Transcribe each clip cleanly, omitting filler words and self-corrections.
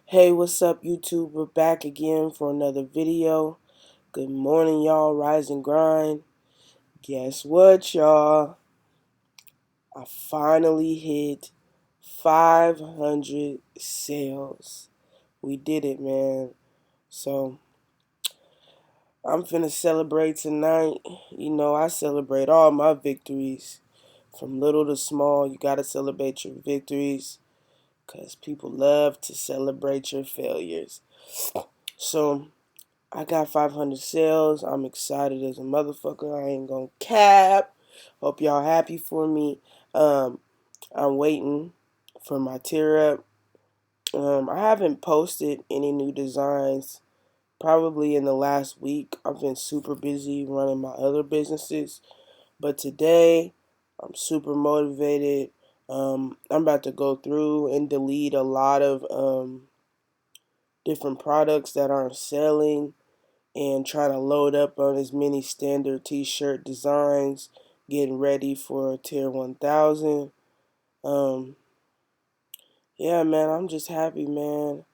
Hey, what's up, YouTube? We're back again for another video. Good morning, y'all. Rise and grind. Guess what, y'all? I finally hit 500 sales. We did it, man. So, I'm finna celebrate tonight. You know, I celebrate all my victories. From little to small, you gotta celebrate your victories. Because people love to celebrate your failures. So, I got 500 sales. I'm excited as a motherfucker. I ain't gonna cap. Hope y'all happy for me. Um, I'm waiting for my tear up. I haven't posted any new designs probably in the last week. I've been super busy running my other businesses. But today, I'm super motivated. I'm about to go through and delete a lot of different products that aren't selling and trying to load up on as many standard t-shirt designs, getting ready for tier 1000. um yeah, man, I'm just happy, man.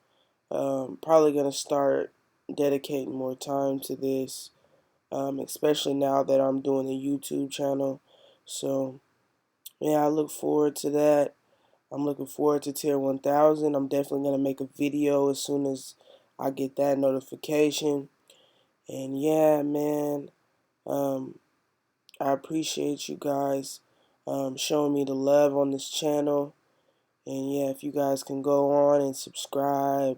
Probably gonna start dedicating more time to this, especially now that I'm doing a YouTube channel. So yeah, I look forward to that. I'm looking forward to tier 1000. I'm definitely gonna make a video as soon as I get that notification. And yeah, man, um I appreciate you guys showing me the love on this channel. And yeah, if you guys can go on and subscribe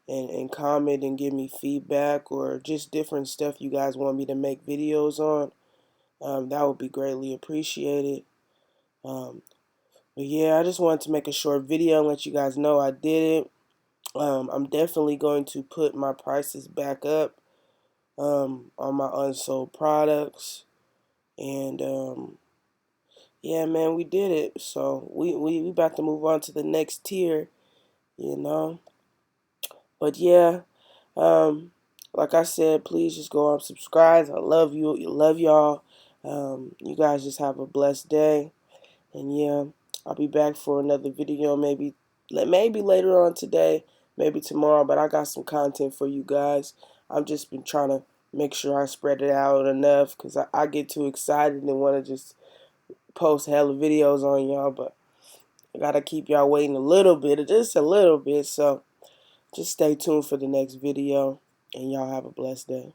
and comment and give me feedback or just different stuff you guys want me to make videos on, that would be greatly appreciated. Um, but yeah, I just wanted to make a short video and let you guys know I did it. I'm definitely going to put my prices back up on my unsold products. And yeah, man, we did it. So we about to move on to the next tier, you know. But yeah, um, like I said, please just go up, subscribe. I love you. Love y'all. You guys just have a blessed day. And yeah, I'll be back for another video. Maybe later on today, maybe tomorrow. But I got some content for you guys. I've just been trying to make sure I spread it out enough because I get too excited and want to just post hella videos on y'all, but I gotta keep y'all waiting a little bit, just a little bit. So just stay tuned for the next video, and y'all have a blessed day.